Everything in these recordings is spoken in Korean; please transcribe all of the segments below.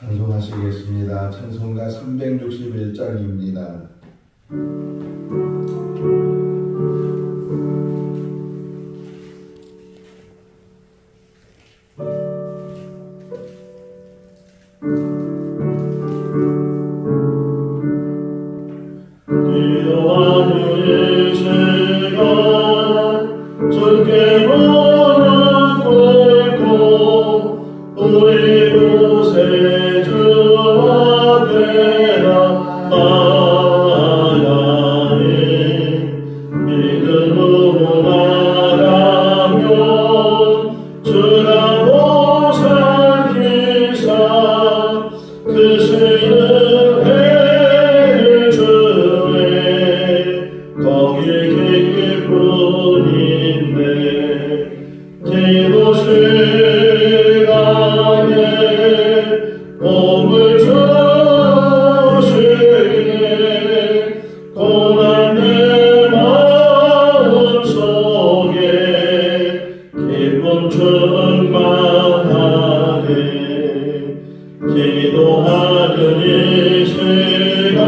찬송하시겠습니다. 찬송가 361장입니다. 기도하는 이 시간 주께 무릎 꿇고 우리 구세 주 앞에 나아가니 믿음으로 나가면 주라고 살피사 크시는 거기 기쁨인데 기도 시간에 복을 주시네 고난 내 마음속에 기쁨 충만하네 기도하는 이 시간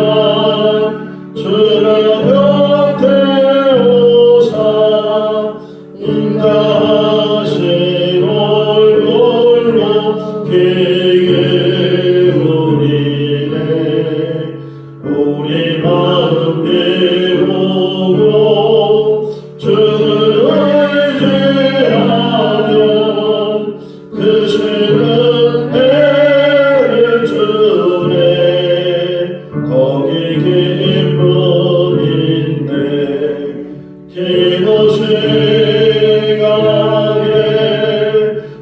주라 곁에 오사 인자하신 얼굴로 귀 기울이네 우리 마음 비우고 주를 의지하면 크시는 해를 주네 거기 기쁨인데 기도 시간에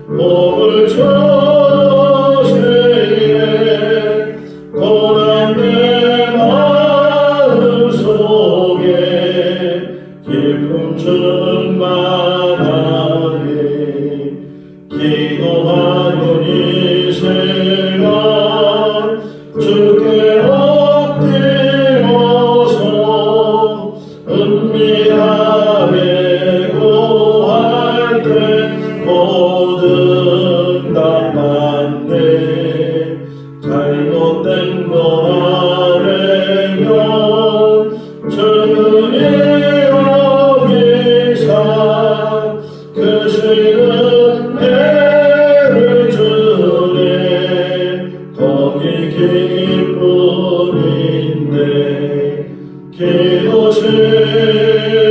복을 주시네 고난 내 마음속에 기쁨 충만하네 기도하는 이 시간 주께 엎드려서 은밀하게 구할 때 모든 다 맞네 잘못된 것 아래면 주는 여기사 크시는 해를 주네 거기 기쁨인데 기도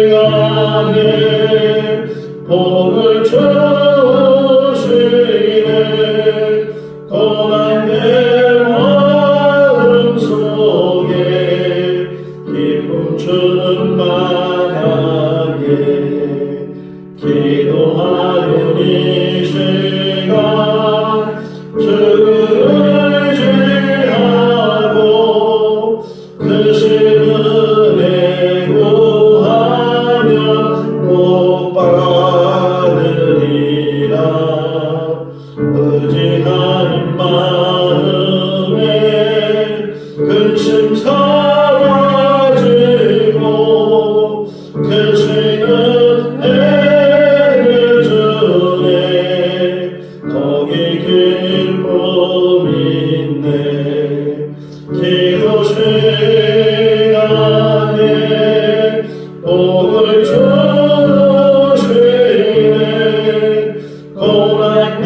시간에 복을 주시네 고난 내 마음속에 기쁨 충만하게 기도하는 이 시간 주를 의지하고 크시는 은혜 구하면 복 받으리라 의지하는 마음에 근심 사라지고 크시는 해를 주네 거기 기쁨인데 기도 시간에 복을 주시네 고난 내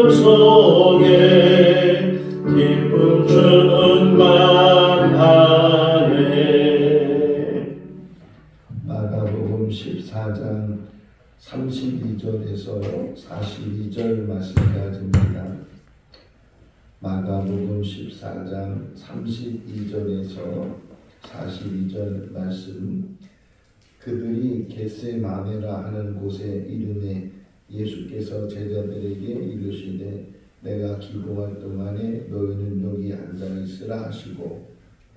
마음속에 기쁨 충만하네 마가복음 14장 32절에서 42절 말씀까지입니다. 마가복음 14장 32절에서 42절 말씀 그들이 겟세마네라 하는 곳에 이르매 예수께서 제자들에게 이르시되 내가 기도할 동안에 너희는 여기 앉아 있으라 하시고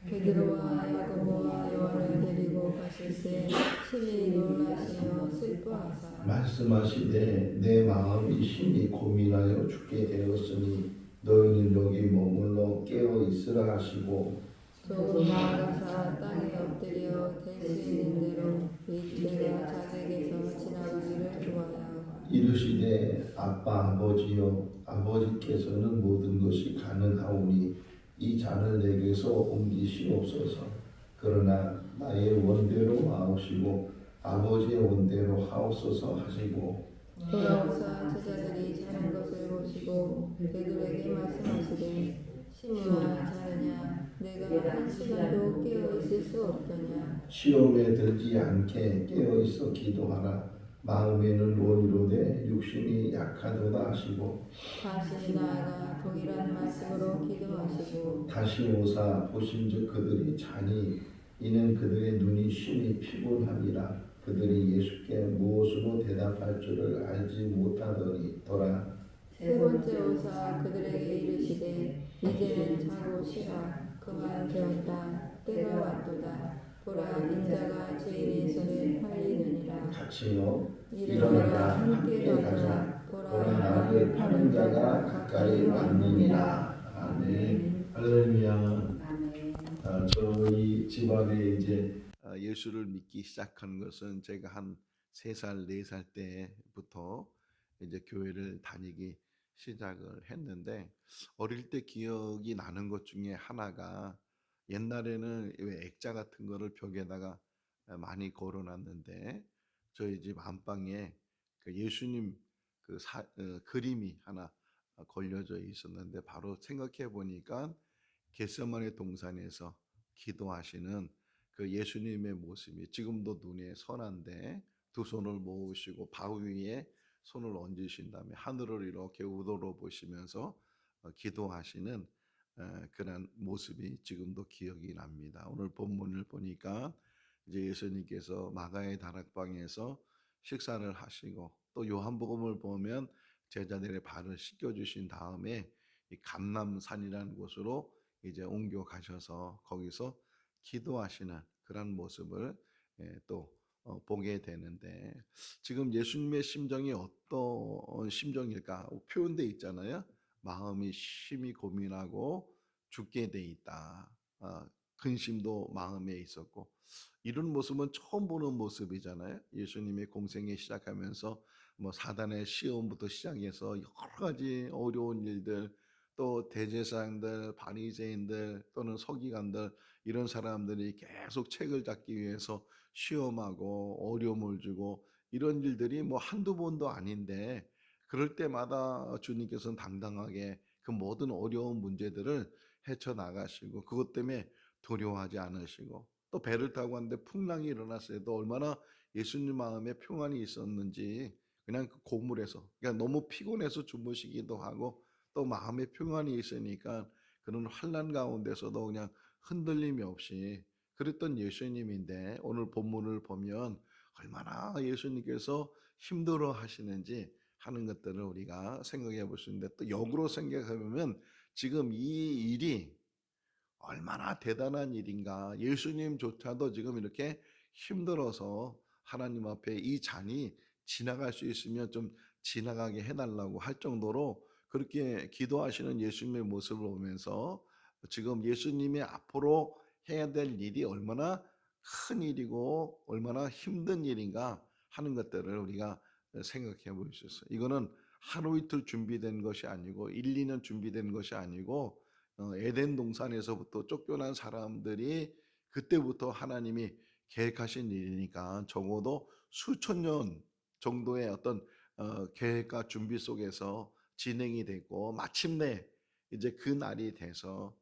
베드로와 야고보와 요한을 데리고 가실 때 심히 놀라시며 슬퍼하사 말씀하시되 내 마음이 심히 고민하여 죽게 되었으니 너희는 여기 머물러 깨어 있으라 하시고 또 나아가사 땅에 엎드려 될 수 있는 대로 이때가 자기에게서 지나가기를 구하여 이르시되 아빠 아버지여 아버지께서는 모든 것이 가능하오니 이 잔을 내게서 옮기시옵소서. 그러나 나의 원대로 하옵시고 아버지의 원대로 하옵소서 하시고 돌아오사 제자들이 자는 것을 보시고 베드로에게 말씀하시되 시므나 자느냐 내가 한 시간도 깨어 있을 수 없더냐. 시험에 들지 않게 깨어 있어 기도하라. 마음에는 원이로되 육신이 약하도다 하시고 다시 나아가 동일한 말씀으로 기도하시고 다시 오사 보신즉 그들이 자니 이는 그들의 눈이 심히 피곤함이라. 그들이 예수께 무엇으로 대답할 줄을 알지 못하더니더라. 세 번째 오사 그들에게 이르시되 이제는 자고 쉬라. 그만 되었다. 때가 왔도다. 보라 인자가 죄인의 손에 팔리느니라. 같이요. 일어나라 함께 가자. 보라 나를 파는 자가 가까이 왔느니라. 아멘. 할렐루야. 저희 집안에 이제 예수를 믿기 시작한 것은 제가 한 3살, 4살 때부터 이제 교회를 다니기 시작을 했는데 어릴 때 기억이 나는 것 중에 하나가 옛날에는 왜 액자 같은 거를 벽에다가 많이 걸어놨는데 저희 집 안방에 그 예수님 그림이 하나 걸려져 있었는데 바로 생각해 보니까 겟세마네 동산에서 기도하시는 그 예수님의 모습이 지금도 눈에 선한데 두 손을 모으시고 바위 위에 손을 얹으신 다음에 하늘을 이렇게 우러러 보시면서 기도하시는 그런 모습이 지금도 기억이 납니다. 오늘 본문을 보니까 이제 예수님께서 마가의 다락방에서 식사를 하시고 또 요한복음을 보면 제자들의 발을 씻겨 주신 다음에 이 감람산이라는 곳으로 이제 옮겨 가셔서 거기서 기도하시는 그런 모습을 또 보게 되는데 지금 예수님의 심정이 어떤 심정일까 표현돼 있잖아요. 마음이 심히 고민하고 죽게 돼 있다. 근심도 마음에 있었고 이런 모습은 처음 보는 모습이잖아요. 예수님의 공생에 시작하면서 뭐 사단의 시험부터 시작해서 여러 가지 어려운 일들 또 대제사장들, 바리새인들 또는 서기관들 이런 사람들이 계속 책을 잡기 위해서 시험하고 어려움을 주고 이런 일들이 뭐 한두 번도 아닌데 그럴 때마다 주님께서는 당당하게 그 모든 어려운 문제들을 헤쳐나가시고 그것 때문에 두려워하지 않으시고 또 배를 타고 왔는데 풍랑이 일어났을 때도 얼마나 예수님 마음에 평안이 있었는지 그냥 그 고물에서 그러니까 너무 피곤해서 주무시기도 하고 또 마음에 평안이 있으니까 그런 환난 가운데서도 그냥 흔들림이 없이 그랬던 예수님인데 오늘 본문을 보면 얼마나 예수님께서 힘들어 하시는지 하는 것들을 우리가 생각해 볼 수 있는데 또 역으로 생각해 보면 지금 이 일이 얼마나 대단한 일인가. 예수님조차도 지금 이렇게 힘들어서 하나님 앞에 이 잔이 지나갈 수 있으면 좀 지나가게 해달라고 할 정도로 그렇게 기도하시는 예수님의 모습을 보면서 지금 예수님이 앞으로 해야 될 일이 얼마나 큰 일이고 얼마나 힘든 일인가 하는 것들을 우리가 생각해 볼 수 있어요. 이거는 하루 이틀 준비된 것이 아니고 1, 2년 준비된 것이 아니고 에덴 동산에서부터 쫓겨난 사람들이 그때부터 하나님이 계획하신 일이니까 적어도 수천 년 정도의 어떤 계획과 준비 속에서 진행이 됐고 마침내 이제 그 날이 돼서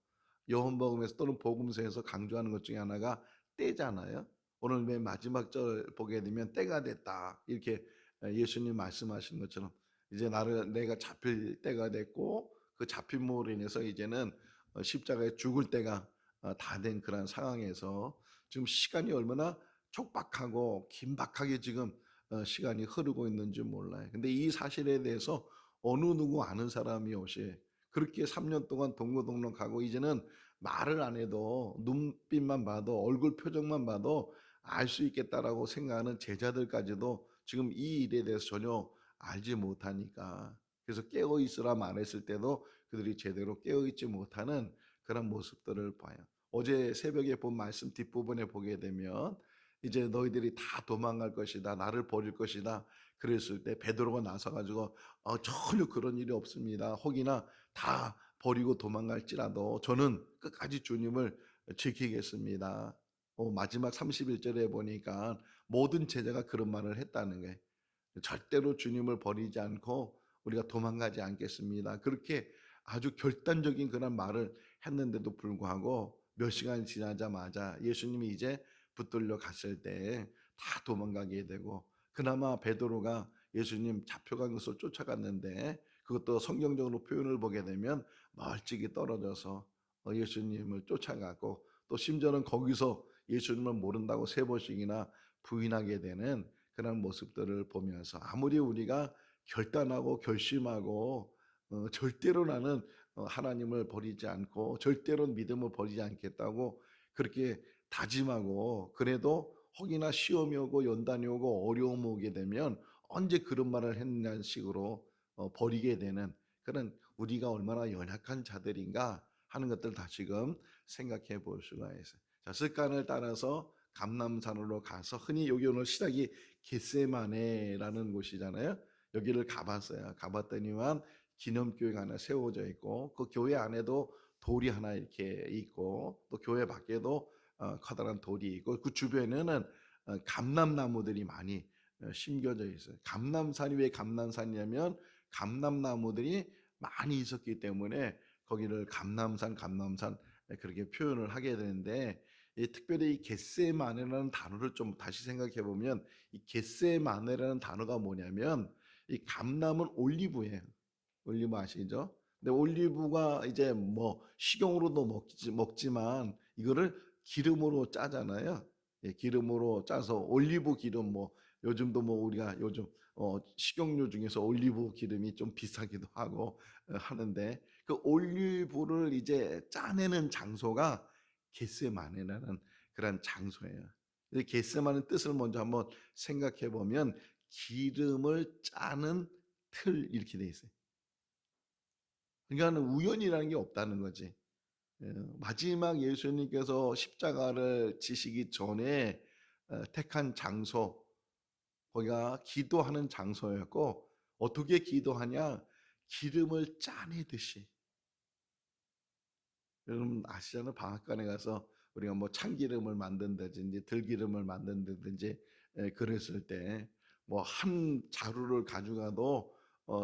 요한복음에서 또는 복음서에서 강조하는 것 중에 하나가 때잖아요. 오늘 맨 마지막 절 보게 되면 때가 됐다 이렇게 예수님 말씀하신 것처럼 이제 내가 잡힐 때가 됐고 그 잡힘으로 인해서 이제는 십자가에 죽을 때가 다 된 그런 상황에서 지금 시간이 얼마나 촉박하고 긴박하게 지금 시간이 흐르고 있는지 몰라요. 근데 이 사실에 대해서 어느 누구 아는 사람이 없이 그렇게 3년 동안 동고동락하고 이제는 말을 안 해도 눈빛만 봐도 얼굴 표정만 봐도 알 수 있겠다라고 생각하는 제자들까지도 지금 이 일에 대해서 전혀 알지 못하니까 그래서 깨어 있으라 말했을 때도 그들이 제대로 깨어 있지 못하는 그런 모습들을 봐요. 어제 새벽에 본 말씀 뒷부분에 보게 되면 이제 너희들이 다 도망갈 것이다. 나를 버릴 것이다. 그랬을 때 베드로가 나서가지고 전혀 그런 일이 없습니다. 혹이나 다 버리고 도망갈지라도 저는 끝까지 주님을 지키겠습니다. 마지막 31절에 보니까 모든 제자가 그런 말을 했다는 거예요. 절대로 주님을 버리지 않고 우리가 도망가지 않겠습니다. 그렇게 아주 결단적인 그런 말을 했는데도 불구하고 몇 시간이 지나자마자 예수님이 이제 붙들려 갔을 때 다 도망가게 되고, 그나마 베드로가 예수님 잡혀간 것을 쫓아갔는데 그것도 성경적으로 표현을 보게 되면 멀찍이 떨어져서 예수님을 쫓아가고, 또 심지어는 거기서 예수님을 모른다고 3번씩이나 부인하게 되는 그런 모습들을 보면서, 아무리 우리가 결단하고 결심하고 절대로 나는 하나님을 버리지 않고 절대로 믿음을 버리지 않겠다고 그렇게 다짐하고, 그래도 혹이나 시험이 오고 연단이 오고 어려움이 오게 되면 언제 그런 말을 했냐는 식으로 버리게 되는, 그런 우리가 얼마나 연약한 자들인가 하는 것들 다시금 생각해 볼 수가 있어요. 자, 습관을 따라서 감람산으로 가서, 흔히 여기 오늘 시작이 겟세마네라는 곳이잖아요. 여기를 가봤어요. 가봤더니만 기념교회가 하나 세워져 있고, 그 교회 안에도 돌이 하나 이렇게 있고, 또 교회 밖에도 커다란 돌이 있고, 그 주변에는 감람나무들이 많이 심겨져 있어요. 감람산이 왜 감람산이냐면 감람나무들이 많이 있었기 때문에 거기를 감람산 그렇게 표현을 하게 되는데, 특별히 이 겟세마네라는 단어를 좀 다시 생각해 보면, 이 겟세마네라는 단어가 뭐냐면, 이 감람은 올리브예요. 올리브 아시죠? 근데 올리브가 이제 뭐 식용으로도 먹지만 이거를 기름으로 짜잖아요. 예, 기름으로 짜서 올리브 기름, 뭐 요즘도 뭐 우리가 요즘 식용유 중에서 올리브 기름이 좀 비싸기도 하고 하는데, 그 올리브를 이제 짜내는 장소가 겟세마네라는 그런 장소예요. 겟세마네 뜻을 먼저 한번 생각해 보면 기름을 짜는 틀, 이렇게 돼 있어요. 그러니까 우연이라는 게 없다는 거지. 마지막 예수님께서 십자가를 지시기 전에 택한 장소, 거기가 기도하는 장소였고, 어떻게 기도하냐? 기름을 짜내듯이. 여러분 아시잖아요. 방앗간에 가서 우리가 뭐 참기름을 만든다든지 들기름을 만든다든지 그랬을 때 뭐 한 자루를 가져가도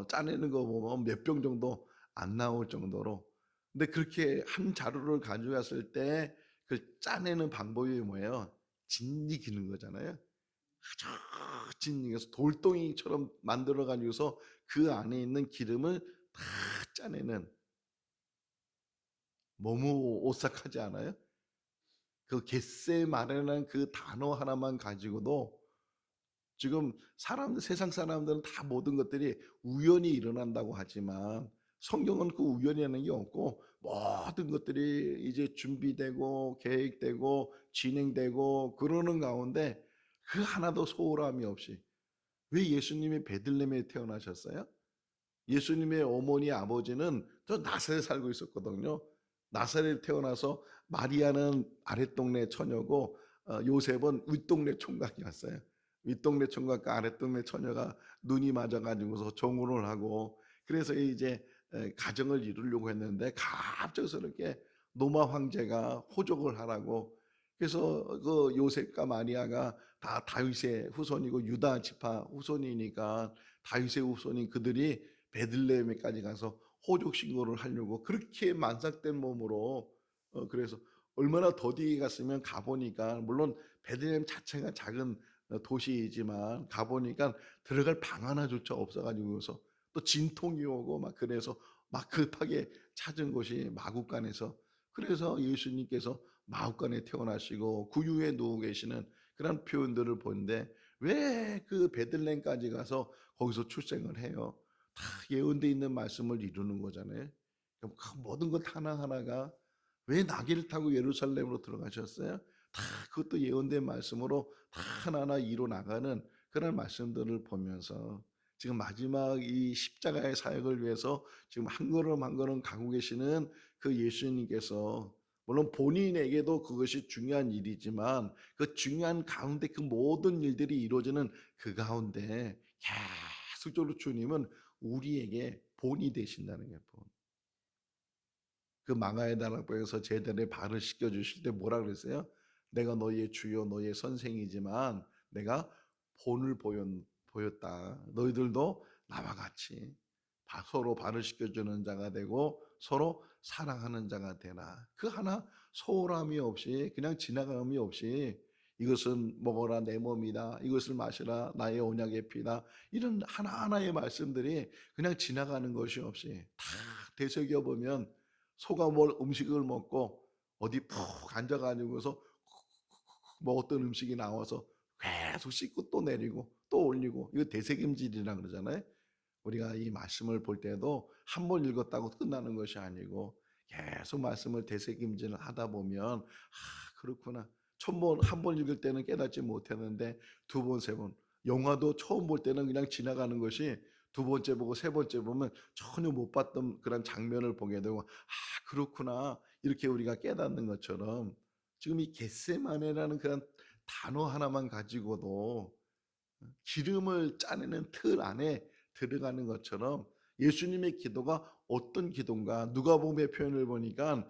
짜내는 거 보면 몇 병 정도 안 나올 정도로. 근데 그렇게 한 자루를 가져갔을 때 그 짜내는 방법이 뭐예요? 진리기는 거잖아요. 아주 진리겨서 돌덩이처럼 만들어 가지고서 그 안에 있는 기름을 다 짜내는, 너무 오싹하지 않아요? 그 겟세마네라는 그 단어 하나만 가지고도 지금 세상 사람들은 다 모든 것들이 우연히 일어난다고 하지만, 성경은 그 우연이라는 게 없고 모든 것들이 이제 준비되고 계획되고 진행되고 그러는 가운데 그 하나도 소홀함이 없이. 왜 예수님이 베들레헴에 태어나셨어요? 예수님의 어머니 아버지는 저 나사렛에 살고 있었거든요. 나사렛에 태어나서 마리아는 아랫동네 처녀고 요셉은 윗동네 총각이었어요. 윗동네 총각과 아랫동네 처녀가 눈이 맞아가지고서 정혼을 하고, 그래서 이제 가정을 이루려고 했는데 갑작스럽게 로마 황제가 호적을 하라고. 그래서 그 요셉과 마리아가 다 다윗의 후손이고 유다 지파 후손이니까, 다윗의 후손인 그들이 베들레헴에까지 가서 호적 신고를 하려고 그렇게 만삭된 몸으로, 그래서 얼마나 더디게 갔으면, 가보니까 물론 베들레헴 자체가 작은 도시이지만 가보니까 들어갈 방 하나조차 없어가지고서 또 진통이 오고 막, 그래서 막 급하게 찾은 곳이 마구간에서, 그래서 예수님께서 마구간에 태어나시고 구유에 누워 계시는 그런 표현들을 보는데, 왜 그 베들레헴까지 가서 거기서 출생을 해요? 다 예언되어 있는 말씀을 이루는 거잖아요. 그 모든 것 하나하나가, 왜 나귀를 타고 예루살렘으로 들어가셨어요? 다 그것도 예언된 말씀으로 다 하나하나 이루 나가는 그런 말씀들을 보면서, 지금 마지막 이 십자가의 사역을 위해서 지금 한 걸음 한 걸음 가고 계시는 그 예수님께서 물론 본인에게도 그것이 중요한 일이지만 그 중요한 가운데 그 모든 일들이 이루어지는 그 가운데 계속적으로 주님은 우리에게 본이 되신다는 거예요. 본. 그 망하의 다락방에서 제자들의 발을 씻겨 주실 때 뭐라 그랬어요? 내가 너희의 주요 너희의 선생이지만 내가 본을 보였다. 너희들도 나와 같이 서로 발을 씻겨주는 자가 되고 서로 사랑하는 자가 되라. 그 하나 소홀함이 없이 그냥 지나감이 없이 이것은 먹어라 내 몸이다. 이것을 마시라 나의 언약의 피다. 이런 하나하나의 말씀들이 그냥 지나가는 것이 없이 다 되새겨보면 소가 뭘 음식을 먹고 어디 푹 앉아가지고서 뭐 어떤 음식이 나와서 계속 씻고 또 내리고 또 올리고 이거 되새김질이라 그러잖아요. 우리가 이 말씀을 볼 때도 한 번 읽었다고 끝나는 것이 아니고 계속 말씀을 되새김질을 하다 보면 그렇구나. 한 번 읽을 때는 깨닫지 못했는데 두 번, 세 번. 영화도 처음 볼 때는 그냥 지나가는 것이 두 번째 보고 세 번째 보면 전혀 못 봤던 그런 장면을 보게 되고 그렇구나. 이렇게 우리가 깨닫는 것처럼 지금 이 겟세마네라는 그런 단어 하나만 가지고도 기름을 짜내는 틀 안에 들어가는 것처럼 예수님의 기도가 어떤 기도인가 누가복음의 표현을 보니까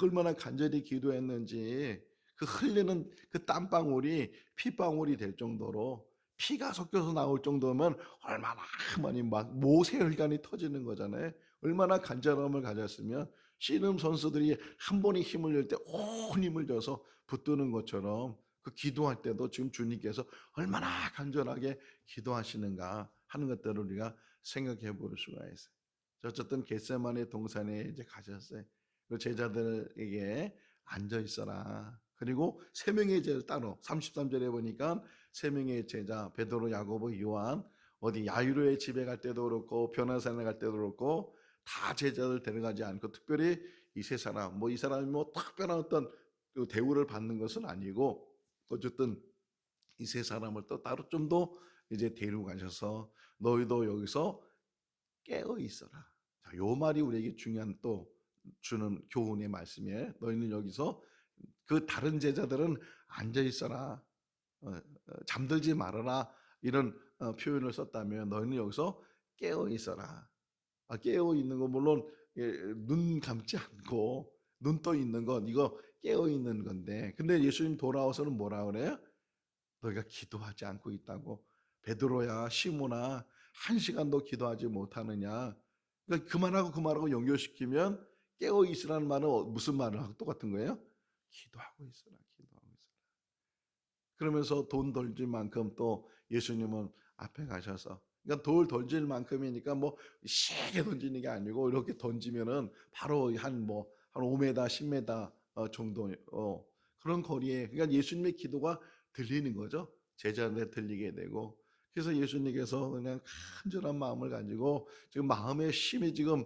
얼마나 간절히 기도했는지 그 흘리는 그 땀방울이 피방울이 될 정도로 피가 섞여서 나올 정도면 얼마나 많이 막 모세혈관이 터지는 거잖아요. 얼마나 간절함을 가졌으면 씨름 선수들이 한 번에 힘을 낼 때 온 힘을 줘서 붙드는 것처럼 그 기도할 때도 지금 주님께서 얼마나 간절하게 기도하시는가 하는 것들을 우리가 생각해 볼 수가 있어요. 어쨌든 겟세마네 동산에 이제 가셨어요. 그 제자들에게 앉아 있어라. 그리고 세 명의 제자 따로 33절에 보니까 세 명의 제자 베드로, 야고보, 요한 어디 야이로의 집에 갈 때도 그렇고 변화산에 갈 때도 그렇고 다 제자들 데려가지 않고 특별히 이 세 사람 이 사람이 뭐 특별한 어떤 대우를 받는 것은 아니고 어쨌든 이 세 사람을 또 따로 좀 더 이제 데려가셔서 너희도 여기서 깨어 있어라. 자, 요 말이 우리에게 중요한 또 주는 교훈의 말씀이에요. 너희는 여기서 그 다른 제자들은 앉아 있어라. 잠들지 말아라. 이런 표현을 썼다면 너희는 여기서 깨어 있어라. 깨어 있는 거 물론 눈 감지 않고 눈 떠 있는 건 이거 깨어 있는 건데 근데 예수님 돌아와서는 뭐라 그래요? 너희가 기도하지 않고 있다고. 베드로야 시몬아 1시간도 기도하지 못하느냐. 그러니까 그 말하고 연결시키면 깨어 있으라는 말은 무슨 말을 하고 똑같은 거예요? 기도하고 있어라. 기도하고 있어라. 그러면서 돈 덜질 만큼 또 예수님은 앞에 가셔서 그러니까 돌 던질 만큼이니까 뭐 세게 던지는 게 아니고 이렇게 던지면은 바로 한 5m, 10m 정도 그런 거리에 그러니까 예수님의 기도가 들리는 거죠. 제자한테 들리게 되고 그래서 예수님께서 그냥 간절한 마음을 가지고 지금 마음에 심히 지금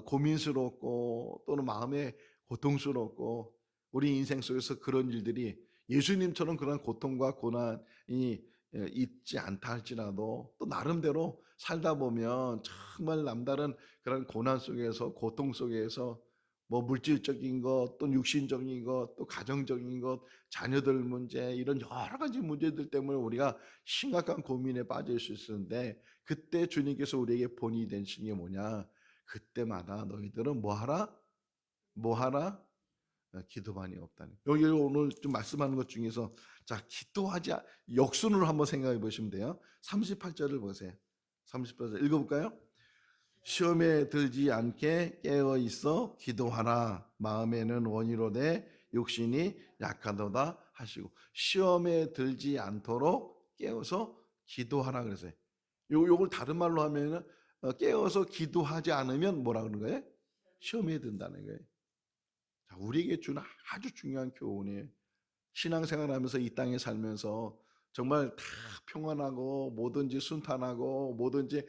고민스럽고 또는 마음에 고통스럽고 우리 인생 속에서 그런 일들이 예수님처럼 그런 고통과 고난이 있지 않다 할지라도 또 나름대로 살다 보면 정말 남다른 그런 고난 속에서 고통 속에서 뭐 물질적인 것, 또 육신적인 것, 또 가정적인 것, 자녀들 문제 이런 여러 가지 문제들 때문에 우리가 심각한 고민에 빠질 수 있었는데 그때 주님께서 우리에게 본이 되신 게 뭐냐? 그때마다 너희들은 뭐 하라? 뭐 하라? 기도만이 없다는. 여기 오늘 좀 말씀하는 것 중에서 자 기도하지 역순으로 한번 생각해 보시면 돼요. 38절을 보세요. 38절 읽어볼까요? 시험에 들지 않게 깨어 있어 기도하라. 마음에는 원이로되 육신이 약하도다 하시고 시험에 들지 않도록 깨어서 기도하라 그랬어요. 요걸 다른 말로 하면은 깨어서 기도하지 않으면 뭐라 그러는 거예요? 시험에 든다는 거예요. 자, 우리에게 주는 아주 중요한 교훈이에요. 신앙생활하면서 이 땅에 살면서 정말 다 평안하고 뭐든지 순탄하고 뭐든지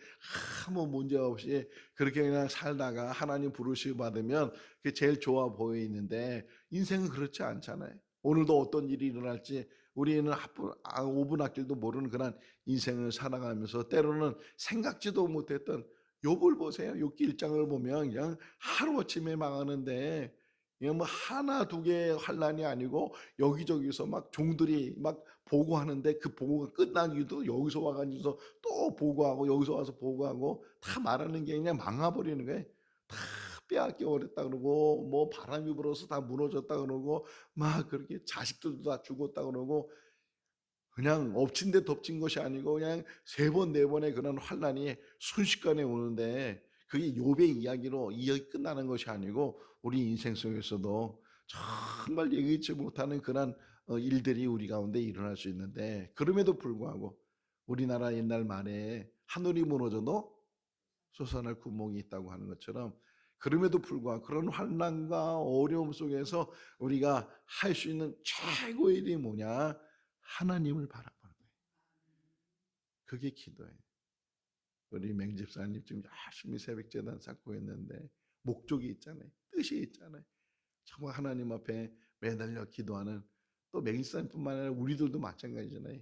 아무 문제 없이 그렇게 그냥 살다가 하나님 부르시고 받으면 그게 제일 좋아 보이는데 인생은 그렇지 않잖아요. 오늘도 어떤 일이 일어날지 우리는 5분 앞길도 모르는 그런 인생을 살아가면서 때로는 생각지도 못했던 욥을 보세요. 욥기 1장을 보면 그냥 하루아침에 망하는데 이게 뭐 하나 두 개의 환란이 아니고 여기저기서 막 종들이 막 보고하는데 그 보고가 끝나기도 여기서 와가지고 또 보고하고 여기서 와서 보고하고 다 말하는 게 그냥 망가버리는 거예요. 다 빼앗겨 버렸다 그러고 뭐 바람이 불어서 다 무너졌다 그러고 막 그렇게 자식들도 다 죽었다 그러고 그냥 엎친 데 덮친 것이 아니고 그냥 세 번 네 번의 그런 환란이 순식간에 오는데 그게 욥의 이야기로 이야기 끝나는 것이 아니고 우리 인생 속에서도 정말 예기치 못하는 그런 일들이 우리 가운데 일어날 수 있는데 그럼에도 불구하고 우리나라 옛날 말에 하늘이 무너져도 솟아날 구멍이 있다고 하는 것처럼 그럼에도 불구하고 그런 환난과 어려움 속에서 우리가 할 수 있는 최고의 일이 뭐냐? 하나님을 바라보는 거예요. 그게 기도예요. 우리 맹집사님 지금 열심히 새벽재단 쌓고 있는데 목적이 있잖아요. 뜻이 있잖아요. 정말 하나님 앞에 매달려 기도하는 또 맹집사님뿐만 아니라 우리들도 마찬가지잖아요.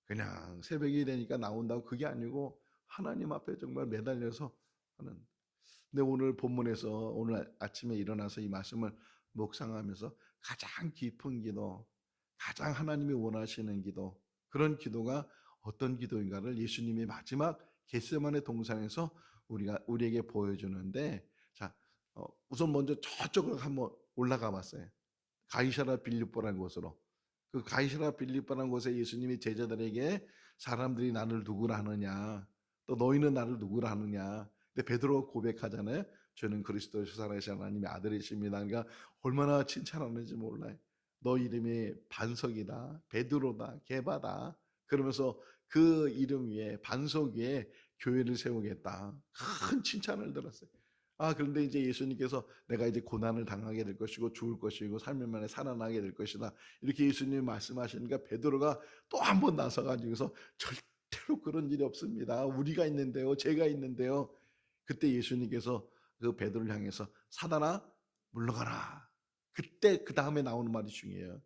그냥 새벽이 되니까 나온다고 그게 아니고 하나님 앞에 정말 매달려서 하는. 근데 오늘 본문에서 오늘 아침에 일어나서 이 말씀을 묵상하면서 가장 깊은 기도, 가장 하나님이 원하시는 기도, 그런 기도가 어떤 기도인가를 예수님이 마지막 겟세마네 동산에서 우리에게 보여주는데, 자, 우선 먼저 저쪽으로 한번 올라가 봤어요. 가이사라 빌립보라는 곳으로. 그 가이사라 빌립보라는 곳에 예수님이 제자들에게 사람들이 나를 누구라 하느냐, 또 너희는 나를 누구라 하느냐. 근데 베드로가 고백하잖아요. 저는 그리스도의 살아계신 하나님의 아들이십니다. 그러니까 얼마나 칭찬하는지 몰라요. 너 이름이 반석이다, 베드로다, 게바다. 그러면서 그 이름 위에 반석 위에 교회를 세우겠다. 큰 칭찬을 들었어요. 그런데 이제 예수님께서 내가 이제 고난을 당하게 될 것이고 죽을 것이고 3일 만에 살아나게 될 것이다. 이렇게 예수님이 말씀하시니까 베드로가 또 한 번 나서 가지고서 절대로 그런 일이 없습니다. 우리가 있는데요. 제가 있는데요. 그때 예수님께서 그 베드로를 향해서 사단아 물러가라. 그때 그 다음에 나오는 말이 중요해요.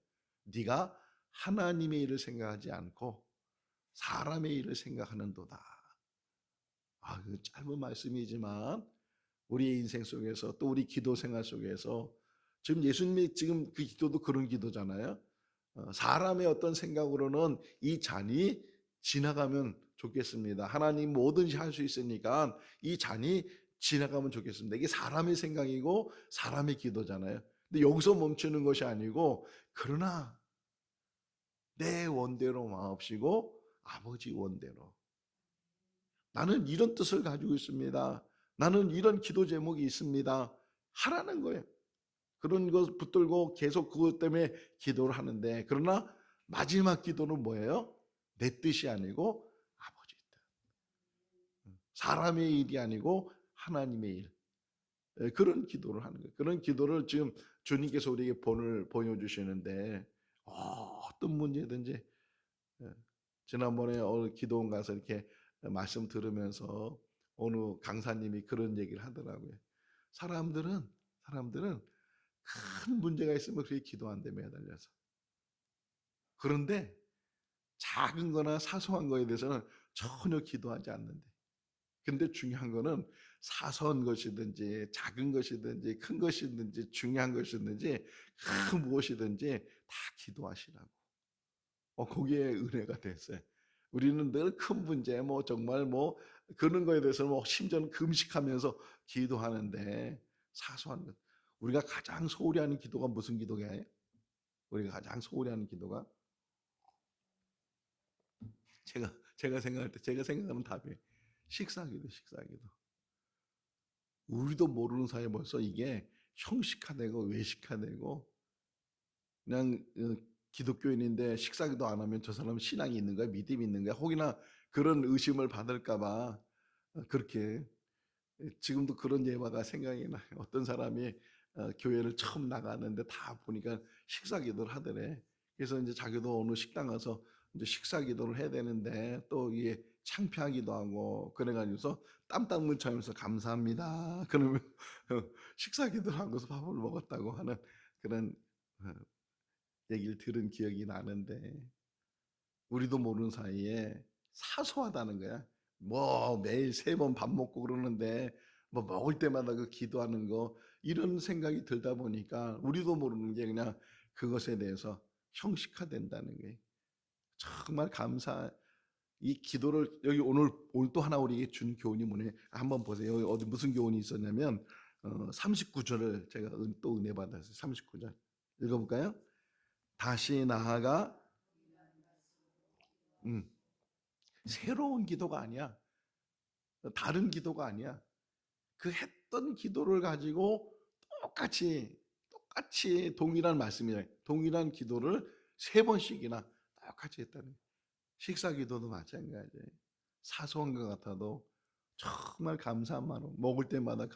네가 하나님의 일을 생각하지 않고 사람의 일을 생각하는도다. 그 짧은 말씀이지만 우리의 인생 속에서 또 우리 기도 생활 속에서 지금 예수님이 지금 그 기도도 그런 기도잖아요. 사람의 어떤 생각으로는 이 잔이 지나가면 좋겠습니다. 하나님 뭐든지 할 수 있으니까 이 잔이 지나가면 좋겠습니다. 이게 사람의 생각이고 사람의 기도잖아요. 근데 여기서 멈추는 것이 아니고 그러나 내 원대로 마옵시고 아버지 원대로. 나는 이런 뜻을 가지고 있습니다. 나는 이런 기도 제목이 있습니다. 하라는 거예요. 그런 것 붙들고 계속 그것 때문에 기도를 하는데 그러나 마지막 기도는 뭐예요? 내 뜻이 아니고 아버지 뜻. 사람의 일이 아니고 하나님의 일. 그런 기도를 하는 거예요. 그런 기도를 지금 주님께서 우리에게 본을 보여주시는데 어떤 문제든지 지난번에 기도원 가서 이렇게 말씀 들으면서 어느 강사님이 그런 얘기를 하더라고요. 사람들은 큰 문제가 있으면 그렇게 기도한대 매달려서. 그런데 작은 거나 사소한 거에 대해서는 전혀 기도하지 않는데. 근데 중요한 거는 사소한 것이든지 작은 것이든지 큰 것이든지 중요한 것이든지 그 무엇이든지 다 기도하시라고. 거기에 은혜가 됐어요. 우리는 늘 큰 문제, 뭐 정말 뭐 그런 거에 대해서 뭐 심지어는 금식하면서 기도하는데 사소한 것. 우리가 가장 소홀히 하는 기도가 무슨 기도예요? 우리가 가장 소홀히 하는 기도가 제가 생각할 때 제가 생각하는 답이 식사기도. 우리도 모르는 사이에 벌써 이게 형식화되고 외식화되고 그냥 기독교인인데 식사기도 안 하면 저 사람은 신앙이 있는 거야, 믿음이 있는 거야, 혹이나 그런 의심을 받을까봐 그렇게. 지금도 그런 예화가 생각이 나요. 어떤 사람이 교회를 처음 나가는데 다 보니까 식사기도를 하더래. 그래서 이제 자기도 어느 식당 가서 이제 식사기도를 해야 되는데 또 이게 창피하기도 하고 그래가지고서 땀 묻혀면서 감사합니다. 그러면 식사기도를 하고서 밥을 먹었다고 하는 그런 어, 얘기를 들은 기억이 나는데 우리도 모르는 사이에 사소하다는 거야. 뭐 매일 3번 밥 먹고 그러는데 뭐 먹을 때마다 그 기도하는 거 이런 생각이 들다 보니까 우리도 모르는 게 그냥 그것에 대해서 형식화된다는 게 정말 감사. 이 기도를 여기 오늘 또 하나 우리에게 준 교훈이 뭐냐? 한번 보세요. 여기 어디 무슨 교훈이 있었냐면 39절을 제가 또 은혜 받았어요. 39절 읽어볼까요? 다시 나아가 새로운 기도가 아니야. 다른 기도가 아니야. 그 했던 기도를 가지고 똑같이 동일한 말씀이에요. 동일한 기도를 3번씩이나 똑같이 했다는 거예요. 식사 기도도 마찬가지예요. 사소한 것 같아도 정말 감사한 마음. 먹을 때마다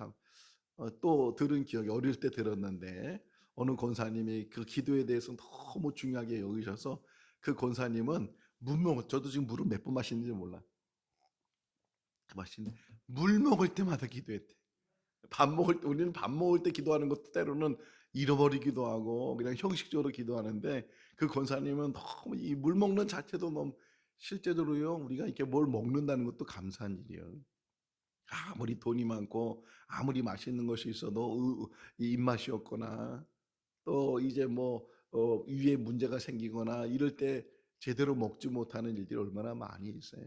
또 들은 기억이 어릴 때 들었는데 어느 권사님이 그 기도에 대해서 너무 중요하게 여기셔서 그 권사님은 저도 지금 물을 몇 번 마시는지 몰라. 마시는데 물 먹을 때마다 기도했대. 우리는 밥 먹을 때 기도하는 것도 때로는 잃어버리기도 하고 그냥 형식적으로 기도하는데 그 권사님은 너무 이 물 먹는 자체도 너무 실제적으로요 우리가 이렇게 뭘 먹는다는 것도 감사한 일이에요. 아무리 돈이 많고 아무리 맛있는 것이 있어도 이 입맛이 없거나 또 이제 위에 문제가 생기거나 이럴 때 제대로 먹지 못하는 일들이 얼마나 많이 있어요.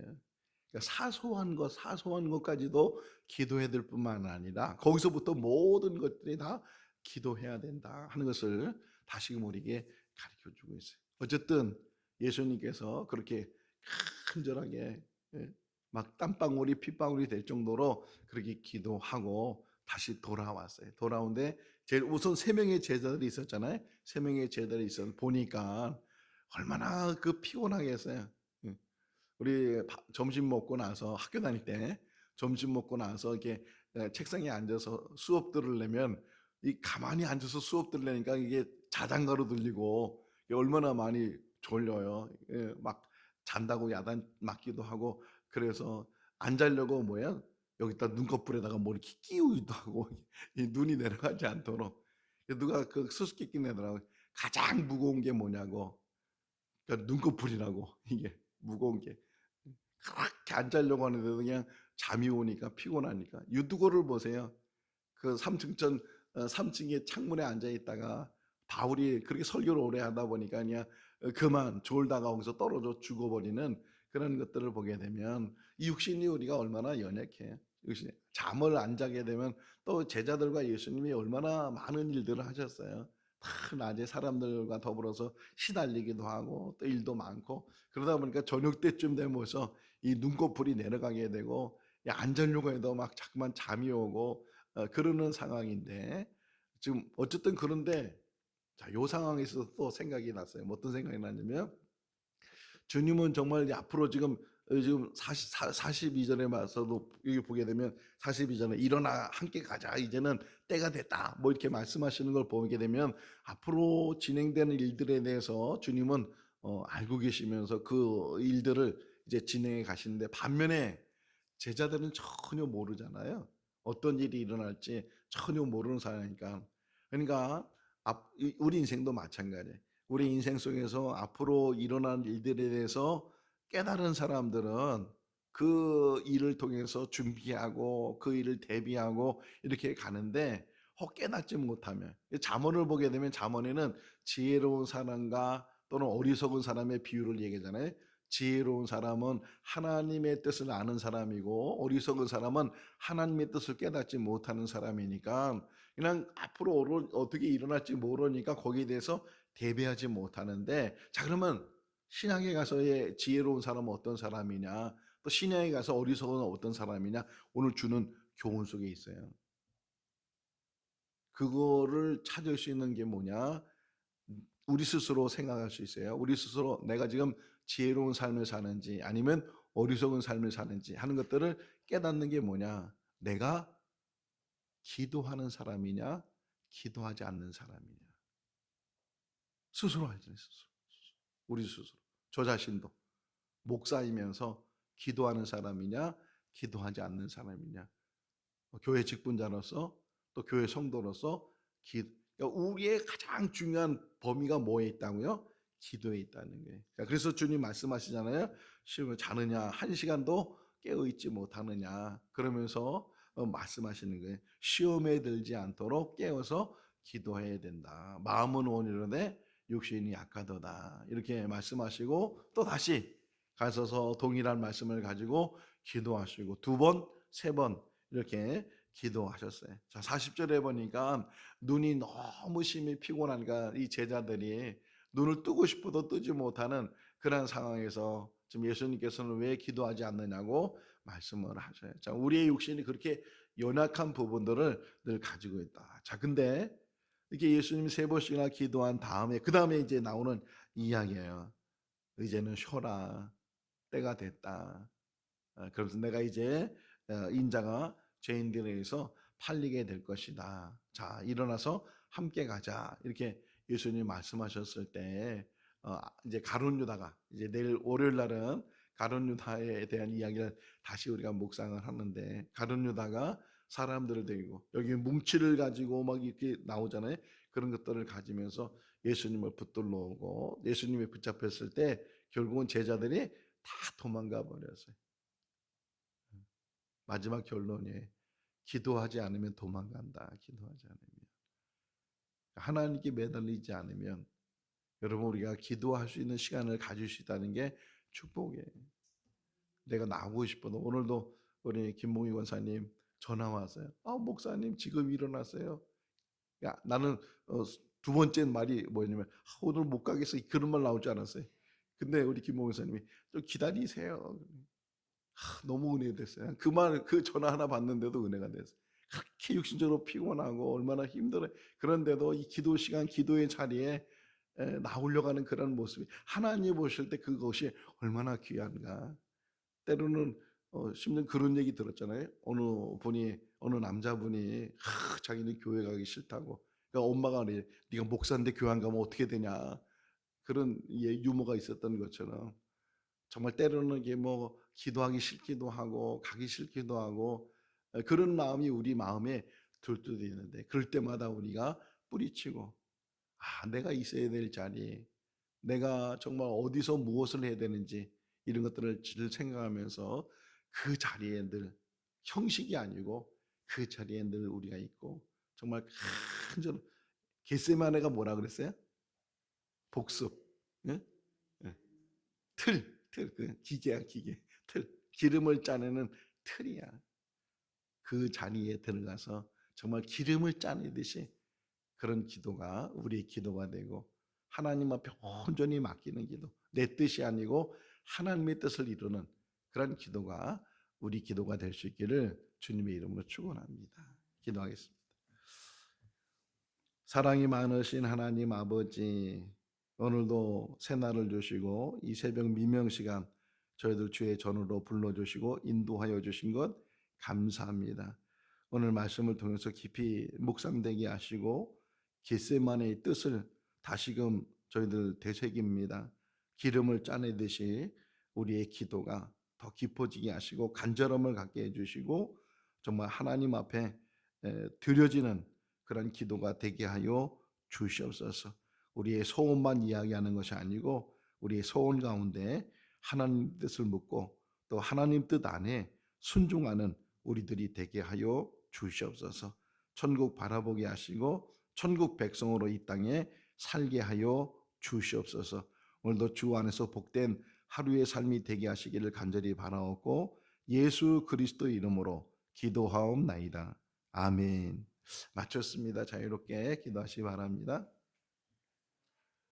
그러니까 사소한 것까지도 기도해야 될 뿐만 아니라 거기서부터 모든 것들이 다 기도해야 된다 하는 것을 다시금 우리에게 가르쳐 주고 있어요. 어쨌든 예수님께서 그렇게 간절하게 막 땀방울이 핏방울이 될 정도로 그렇게 기도하고 다시 돌아왔어요. 돌아오는데 우선 3명의 제자들이 있었잖아요. 3명의 제자들이 있어서 보니까 얼마나 그 피곤하겠어요. 우리 점심 먹고 나서 학교 다닐 때 점심 먹고 나서 이렇게 책상에 앉아서 수업 들으려면 이 가만히 앉아서 수업 들으려니까 이게 자장가로 들리고 얼마나 많이 졸려요. 막 잔다고 야단 맞기도 하고 그래서 안 자려고 여기다 눈꺼풀에다가 뭘 이렇게 끼우기도 하고 이 눈이 내려가지 않도록 누가 그 수수께끼 내더라고. 가장 무거운 게 뭐냐고. 그러니까 눈꺼풀이라고 이게 무거운 게. 그렇게 안 자려고 하는데도 그냥 잠이 오니까 피곤하니까 유두고를 보세요. 그 3층에 창문에 앉아 있다가 바울이 그렇게 설교를 오래 하다 보니까 그냥 그만 졸다가 거기서 떨어져 죽어버리는 그런 것들을 보게 되면 이 육신이 우리가 얼마나 연약해요. 잠을 안 자게 되면 또 제자들과 예수님이 얼마나 많은 일들을 하셨어요. 다 낮에 사람들과 더불어서 시달리기도 하고 또 일도 많고 그러다 보니까 저녁 때쯤 되면서 이 눈꺼풀이 내려가게 되고 안 자려고 해도 막 자꾸만 잠이 오고 그러는 상황인데 지금 어쨌든 그런데 자, 요 상황에서 또 생각이 났어요. 어떤 생각이 났냐면 주님은 정말 앞으로 지금 42절에 와서도 여기 보게 되면 42절에 일어나 함께 가자 이제는 때가 됐다 이렇게 말씀하시는 걸 보게 되면 앞으로 진행되는 일들에 대해서 주님은 알고 계시면서 그 일들을 이제 진행해 가시는데 반면에 제자들은 전혀 모르잖아요. 어떤 일이 일어날지 전혀 모르는 상황이니까. 그러니까 우리 인생도 마찬가지예요. 우리 인생 속에서 앞으로 일어날 일들에 대해서 깨달은 사람들은 그 일을 통해서 준비하고 그 일을 대비하고 이렇게 가는데 깨닫지 못하면 잠언을 보게 되면 잠언에는 지혜로운 사람과 또는 어리석은 사람의 비유를 얘기하잖아요. 지혜로운 사람은 하나님의 뜻을 아는 사람이고 어리석은 사람은 하나님의 뜻을 깨닫지 못하는 사람이니까 그냥 앞으로 어떻게 일어날지 모르니까 거기에 대해서 대비하지 못하는데 자 그러면 신약에 가서의 지혜로운 사람은 어떤 사람이냐 또 신약에 가서 어리석은 어떤 사람이냐 오늘 주는 교훈 속에 있어요. 그거를 찾을 수 있는 게 뭐냐 우리 스스로 생각할 수 있어요. 우리 스스로 내가 지금 지혜로운 삶을 사는지 아니면 어리석은 삶을 사는지 하는 것들을 깨닫는 게 뭐냐 내가 기도하는 사람이냐 기도하지 않는 사람이냐 스스로 알잖아요. 스스로. 우리 스스로 저 자신도 목사이면서 기도하는 사람이냐 기도하지 않는 사람이냐 교회 직분자로서 또 교회 성도로서 그러니까 우리의 가장 중요한 범위가 뭐에 있다고요? 기도에 있다는 거예요. 그래서 주님 말씀하시잖아요. 자느냐 한 시간도 깨어있지 못하느냐 그러면서 말씀하시는 거예요. 시험에 들지 않도록 깨어서 기도해야 된다. 마음은 온유로되 육신이 약하도다. 이렇게 말씀하시고 또 다시 가셔서 동일한 말씀을 가지고 기도하시고 두 번, 세 번 이렇게 기도하셨어요. 자, 40절에 보니까 눈이 너무 심히 피곤한가 이 제자들이 눈을 뜨고 싶어도 뜨지 못하는 그런 상황에서 지금 예수님께서는 왜 기도하지 않느냐고 말씀을 하셔요. 자, 우리의 육신이 그렇게 연약한 부분들을 늘 가지고 있다. 자, 근데 이렇게 예수님이 세 번씩이나 기도한 다음에 그 다음에 이제 나오는 이야기예요. 이제는 쉬어라. 때가 됐다. 그래서 내가 이제 인자가 죄인들에 의해서 팔리게 될 것이다. 자, 일어나서 함께 가자. 이렇게 예수님이 말씀하셨을 때 이제 가룟 유다가 이제 내일 월요일 날은 가룟 유다에 대한 이야기를 다시 우리가 묵상을 하는데 가룟 유다가 사람들을 데리고 여기 뭉치를 가지고 막 이렇게 나오잖아요. 그런 것들을 가지면서 예수님을 붙들러 오고 예수님이 붙잡혔을 때 결국은 제자들이 다 도망가 버렸어요. 마지막 결론이 기도하지 않으면 도망간다. 기도하지 않으면 하나님께 매달리지 않으면 여러분 우리가 기도할 수 있는 시간을 가질 수 있다는 게 축복이에요. 내가 나오고 싶어도 오늘도 우리 김봉희 권사님 전화 왔어요. 목사님 지금 일어났어요. 야, 나는 두 번째 말이 뭐냐면 오늘 못 가겠어 그런 말 나올 줄 알았어요. 근데 우리 김봉희 권사님이 좀 기다리세요. 너무 은혜됐어요. 그 전화 하나 받는데도 은혜가 됐어요. 그렇게 육신적으로 피곤하고 얼마나 힘들어요. 그런데도 이 기도 시간, 기도의 자리에 나오려고 하는 그런 모습이 하나님 보실 때 그것이 얼마나 귀한가. 때로는 심지어 그런 얘기 들었잖아요. 어느 남자분이 자기는 교회 가기 싫다고. 그러니까 엄마가 그래, 네가 목사인데 교회 안 가면 어떻게 되냐. 그런 유머가 있었던 것처럼 정말 때로는 이게 뭐 기도하기 싫기도 하고 가기 싫기도 하고 그런 마음이 우리 마음에 들 때도 있는데 그럴 때마다 우리가 뿌리치고 내가 있어야 될 자리, 내가 정말 어디서 무엇을 해야 되는지 이런 것들을 늘 생각하면서 그 자리에 늘 형식이 아니고 그 자리에 늘 우리가 있고 정말 큰 겟세마네가 뭐라 그랬어요? 복습, 예? 예. 그 기계야 기계, 기름을 짜내는 틀이야. 그 자리에 들어가서 정말 기름을 짜내듯이 그런 기도가 우리의 기도가 되고 하나님 앞에 온전히 맡기는 기도, 내 뜻이 아니고 하나님의 뜻을 이루는 그런 기도가 우리 기도가 될 수 있기를 주님의 이름으로 축원합니다. 기도하겠습니다. 사랑이 많으신 하나님 아버지, 오늘도 새날을 주시고 이 새벽 미명 시간 저희들 주의 전으로 불러주시고 인도하여 주신 것 감사합니다. 오늘 말씀을 통해서 깊이 묵상되게 하시고 겟세마네의 뜻을 다시금 저희들 되새깁니다. 기름을 짜내듯이 우리의 기도가 더 깊어지게 하시고 간절함을 갖게 해주시고 정말 하나님 앞에 드려지는 그런 기도가 되게 하여 주시옵소서. 우리의 소원만 이야기하는 것이 아니고 우리의 소원 가운데 하나님 뜻을 묻고 또 하나님 뜻 안에 순종하는 우리들이 되게 하여 주시옵소서. 천국 바라보게 하시고 천국 백성으로 이 땅에 살게 하여 주시옵소서. 오늘도 주 안에서 복된 하루의 삶이 되게 하시기를 간절히 바라옵고 예수 그리스도 이름으로 기도하옵나이다. 아멘. 마쳤습니다. 자유롭게 기도하시기 바랍니다.